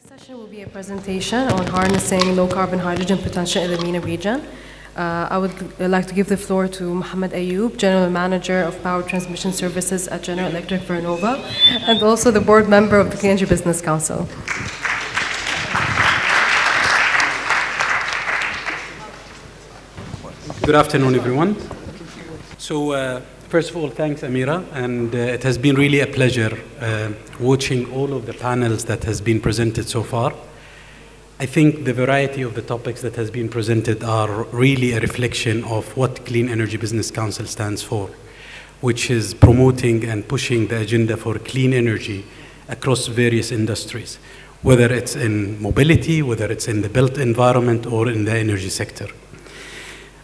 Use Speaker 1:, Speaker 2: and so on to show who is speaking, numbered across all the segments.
Speaker 1: Session will be a presentation on harnessing low-carbon hydrogen potential in the MENA region. I would like to give the floor to Mohammed Ayoub, General Manager of Power Transmission Services at General Electric Vernova, and also the board member of the Clean Energy Business Council.
Speaker 2: Good afternoon, everyone. So, first of all, thanks, Amira, and it has been really a pleasure watching all of the panels that has been presented so far. I think the variety of the topics that has been presented are really a reflection of what Clean Energy Business Council stands for, which is promoting and pushing the agenda for clean energy across various industries, whether it's in mobility, whether it's in the built environment, or in the energy sector.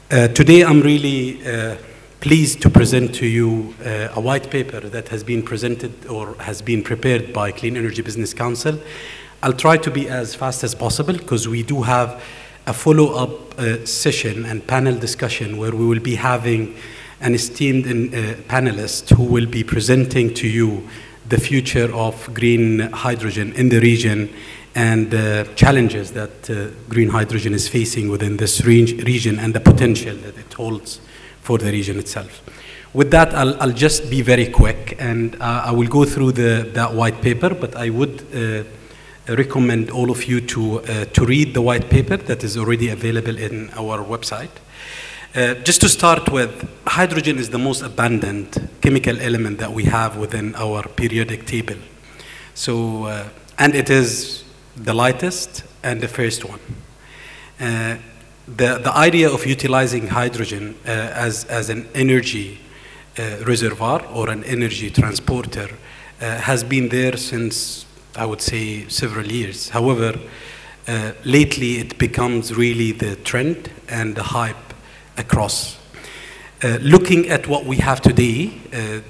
Speaker 2: Today, I'm really pleased to present to you a white paper that has been presented or has been prepared by Clean Energy Business Council. I'll try to be as fast as possible because we do have a follow-up session and panel discussion where we will be having an esteemed panelist who will be presenting to you the future of green hydrogen in the region and challenges that green hydrogen is facing within this region and the potential that it holds for the region itself. With that, I'll just be very quick, and I will go through that white paper, but I would recommend all of you to read the white paper that is already available in our website. Just to start with, hydrogen is the most abundant chemical element that we have within our periodic table. So, and it is the lightest and the first one. The idea of utilizing hydrogen as an energy reservoir or an energy transporter has been there since, I would say, several years. However, lately it becomes really the trend and the hype across. Looking at what we have today,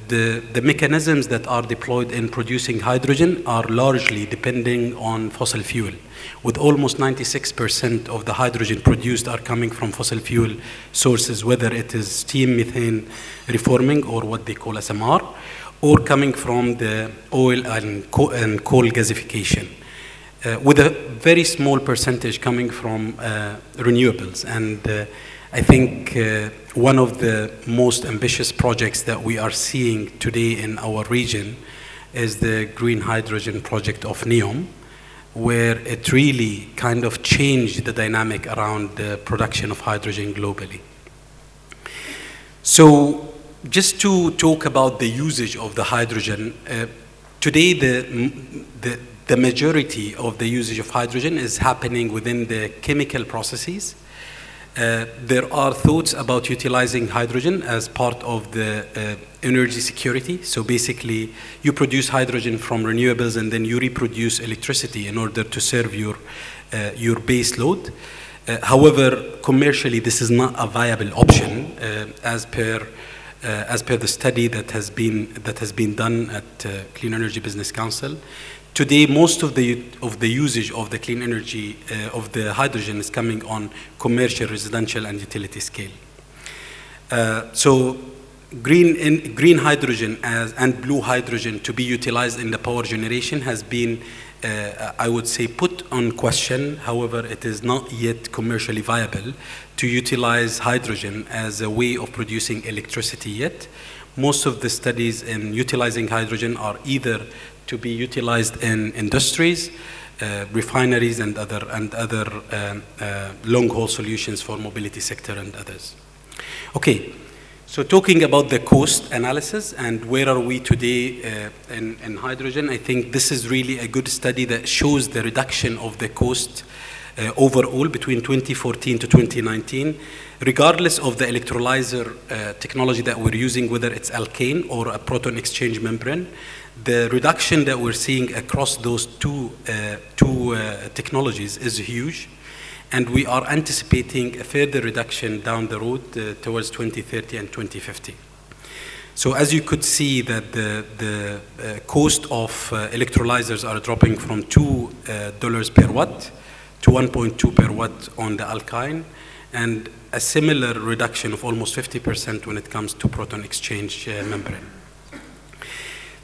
Speaker 2: the mechanisms that are deployed in producing hydrogen are largely depending on fossil fuel, with almost 96% of the hydrogen produced are coming from fossil fuel sources, whether it is steam methane reforming or what they call SMR, or coming from the oil and coal gasification, with a very small percentage coming from renewables. And I think one of the most ambitious projects that we are seeing today in our region is the green hydrogen project of NEOM, where it really kind of changed the dynamic around the production of hydrogen globally. So just to talk about the usage of the hydrogen, today the majority of the usage of hydrogen is happening within the chemical processes. There are thoughts about utilizing hydrogen as part of the energy security. So basically, you produce hydrogen from renewables and then you reproduce electricity in order to serve your base load. However, commercially, this is not a viable option as per the study that has been done at Clean Energy Business Council. Today, most of the usage of the clean energy, of the hydrogen is coming on commercial, residential, and utility scale. So green hydrogen and blue hydrogen to be utilized in the power generation has been, I would say, put on question. However, it is not yet commercially viable to utilize hydrogen as a way of producing electricity yet. Most of the studies in utilizing hydrogen are either to be utilized in industries, refineries, and other long-haul solutions for mobility sector and others. Okay, so talking about the cost analysis and where are we today in hydrogen, I think this is really a good study that shows the reduction of the cost overall between 2014 to 2019, regardless of the electrolyzer technology that we're using, whether it's alkane or a proton exchange membrane. The reduction that we're seeing across those two technologies is huge, and we are anticipating a further reduction down the road towards 2030 and 2050. So as you could see that the cost of electrolyzers are dropping from $2 per watt to 1.2 per watt on the alkyne, and a similar reduction of almost 50% when it comes to proton exchange membrane.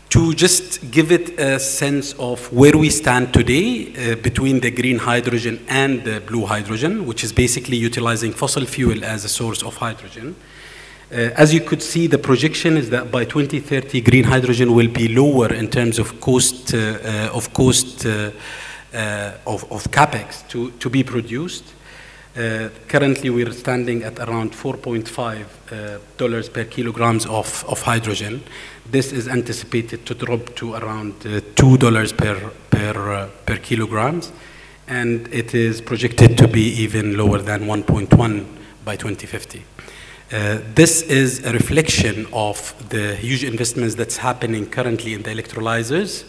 Speaker 2: To just give it a sense of where we stand today between the green hydrogen and the blue hydrogen, which is basically utilizing fossil fuel as a source of hydrogen. As you could see, the projection is that by 2030, green hydrogen will be lower in terms of cost of capex to be produced. Currently, we're standing at around $4.5 per kilograms of hydrogen. This is anticipated to drop to around $2 per kilograms, and it is projected to be even lower than 1.1 by 2050. This is a reflection of the huge investments that's happening currently in the electrolyzers,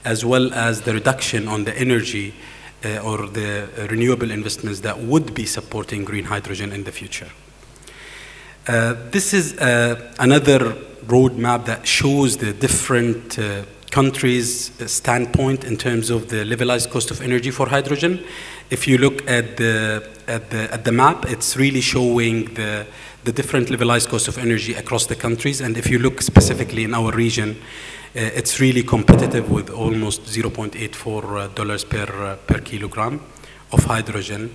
Speaker 2: as well as the reduction on the energy or the renewable investments that would be supporting green hydrogen in the future. This is another roadmap that shows the different countries' standpoint in terms of the levelized cost of energy for hydrogen. If you look at the map, it's really showing the different levelized cost of energy across the countries. And if you look specifically in our region, it's really competitive with almost $0.84 per kilogram of hydrogen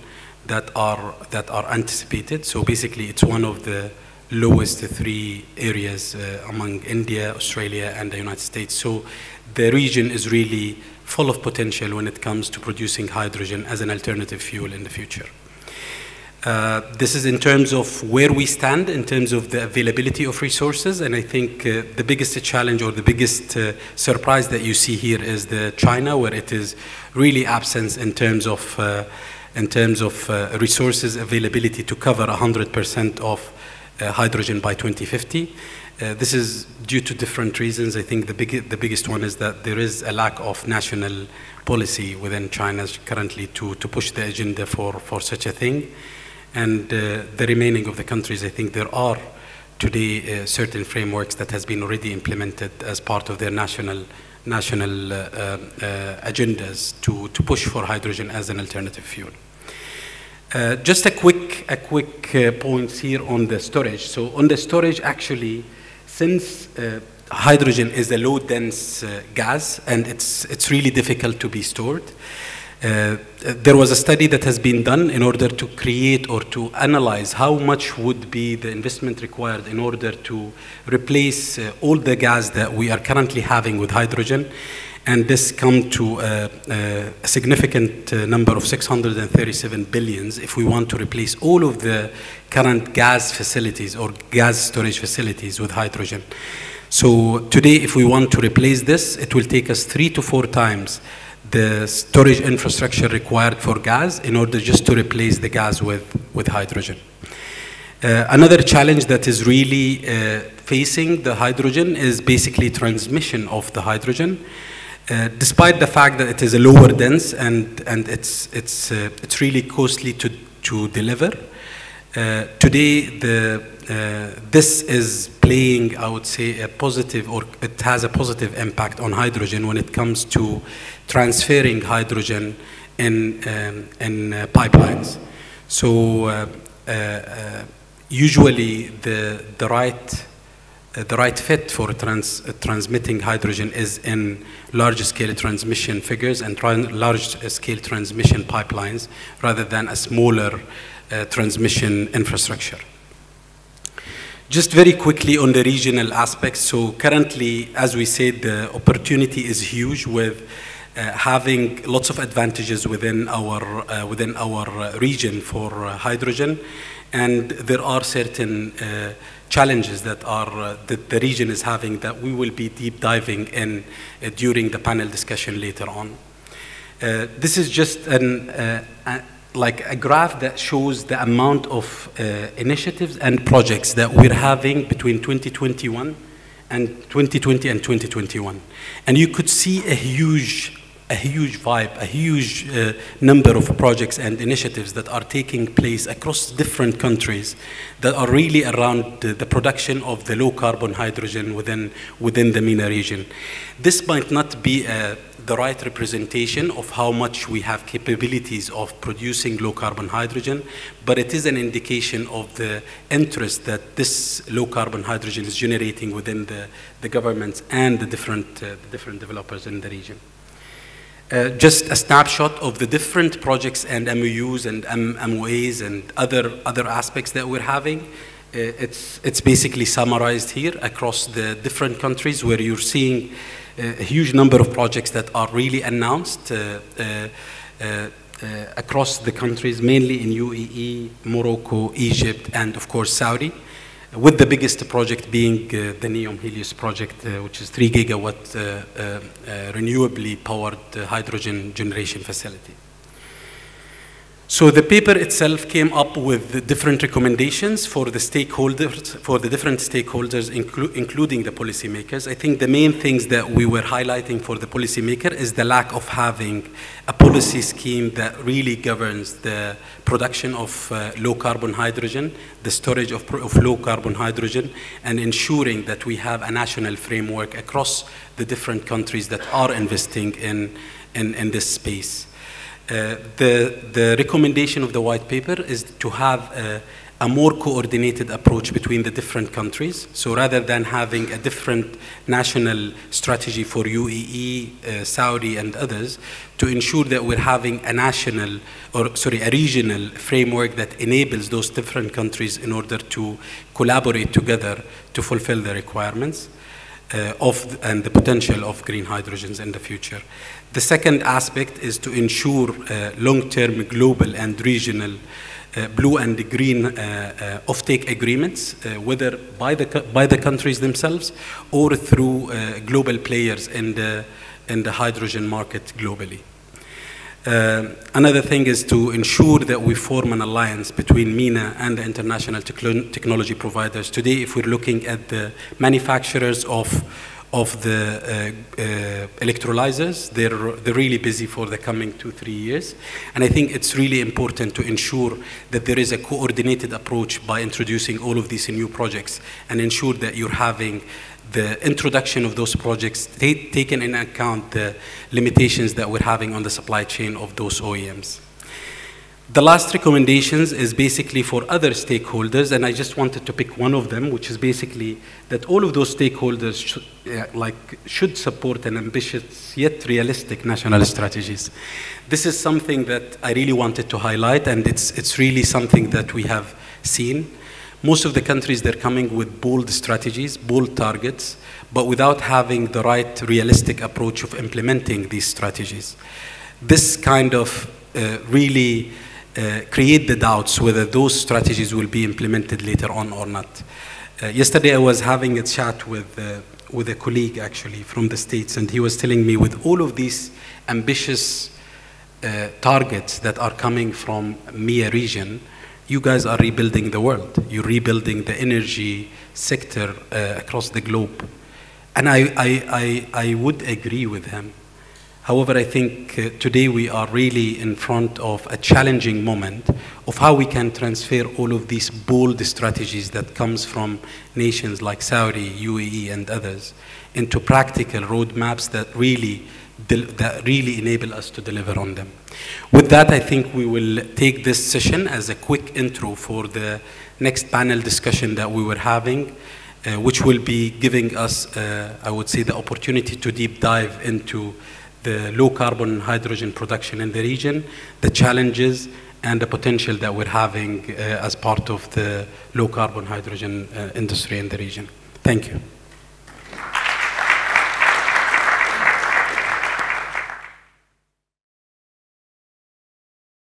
Speaker 2: that are anticipated. So basically, it's one of the lowest three areas among India, Australia, and the United States. So the region is really full of potential when it comes to producing hydrogen as an alternative fuel in the future. This is in terms of where we stand in terms of the availability of resources, and I think the biggest challenge or the biggest surprise that you see here is the China, where it is really absent in terms of resources availability to cover 100% of hydrogen by 2050. This is due to different reasons. I think the biggest one is that there is a lack of national policy within China currently to push the agenda for such a thing. And the remaining of the countries, I think there are today certain frameworks that has been already implemented as part of their national agendas to push for hydrogen as an alternative fuel. Just a quick point here on the storage. So on the storage, actually, since hydrogen is a low-dense gas and it's really difficult to be stored, there was a study that has been done in order to create or to analyze how much would be the investment required in order to replace all the gas that we are currently having with hydrogen. And this come to a significant number of 637 billions if we want to replace all of the current gas facilities or gas storage facilities with hydrogen. So today, if we want to replace this, it will take us 3 to 4 times the storage infrastructure required for gas in order just to replace the gas with hydrogen. Another challenge that is really facing the hydrogen is basically transmission of the hydrogen. Despite the fact that it is a lower dense and it's really costly to deliver, today this is playing, I would say, a positive, or it has a positive impact on hydrogen when it comes to transferring hydrogen in pipelines. So usually the right fit for transmitting hydrogen is in large-scale transmission figures and large-scale transmission pipelines rather than a smaller transmission infrastructure. Just very quickly on the regional aspects. So currently, as we said, the opportunity is huge with having lots of advantages within our region for hydrogen, and there are certain challenges that the region is having that we will be deep diving in during the panel discussion later on. This is just like a graph that shows the amount of initiatives and projects that we're having between 2020 and 2021. And you could see a huge number of projects and initiatives that are taking place across different countries that are really around the production of the low carbon hydrogen within the MENA region. This might not be the right representation of how much we have capabilities of producing low carbon hydrogen, but it is an indication of the interest that this low carbon hydrogen is generating within the governments and the different developers in the region. Just a snapshot of the different projects and MOUs and MOAs and other aspects that we're having. It's basically summarized here across the different countries, where you're seeing a huge number of projects that are really announced across the countries, mainly in UAE, Morocco, Egypt, and of course Saudi, with the biggest project being the NEOM Helios project, which is 3 gigawatt renewably powered hydrogen generation facility. So the paper itself came up with different recommendations for the stakeholders, for the different stakeholders, including the policymakers. I think the main things that we were highlighting for the policymaker is the lack of having a policy scheme that really governs the production of low carbon hydrogen, the storage of low carbon hydrogen, and ensuring that we have a national framework across the different countries that are investing in this space. The recommendation of the white paper is to have a more coordinated approach between the different countries. So rather than having a different national strategy for UAE, Saudi, and others, to ensure that we're having a regional framework that enables those different countries in order to collaborate together to fulfill the requirements and the potential of green hydrogens in the future. The second aspect is to ensure long-term global and regional blue and green offtake agreements, whether by the countries themselves or through global players in the hydrogen market globally. Another thing is to ensure that we form an alliance between MENA and the international technology providers. Today, if we're looking at the manufacturers of the electrolyzers, they're really busy for the coming 2-3 years. And I think it's really important to ensure that there is a coordinated approach by introducing all of these new projects and ensure that you're having the introduction of those projects taken into account the limitations that we're having on the supply chain of those OEMs. The last recommendations is basically for other stakeholders, and I just wanted to pick one of them, which is basically that all of those stakeholders should support an ambitious yet realistic national strategies. This is something that I really wanted to highlight, and it's really something that we have seen. Most of the countries, they're coming with bold strategies, bold targets, but without having the right realistic approach of implementing these strategies. This kind of really create the doubts whether those strategies will be implemented later on or not. Yesterday I was having a chat with a colleague actually from the States, and he was telling me with all of these ambitious targets that are coming from MEA region, you guys are rebuilding the world. You're rebuilding the energy sector across the globe. And I would agree with him. However, I think today we are really in front of a challenging moment of how we can transfer all of these bold strategies that comes from nations like Saudi, UAE, and others into practical roadmaps that really enable us to deliver on them. With that, I think we will take this session as a quick intro for the next panel discussion that we were having, which will be giving us, I would say, the opportunity to deep dive into the low carbon hydrogen production in the region, the challenges, and the potential that we're having as part of the low carbon hydrogen industry in the region. Thank you.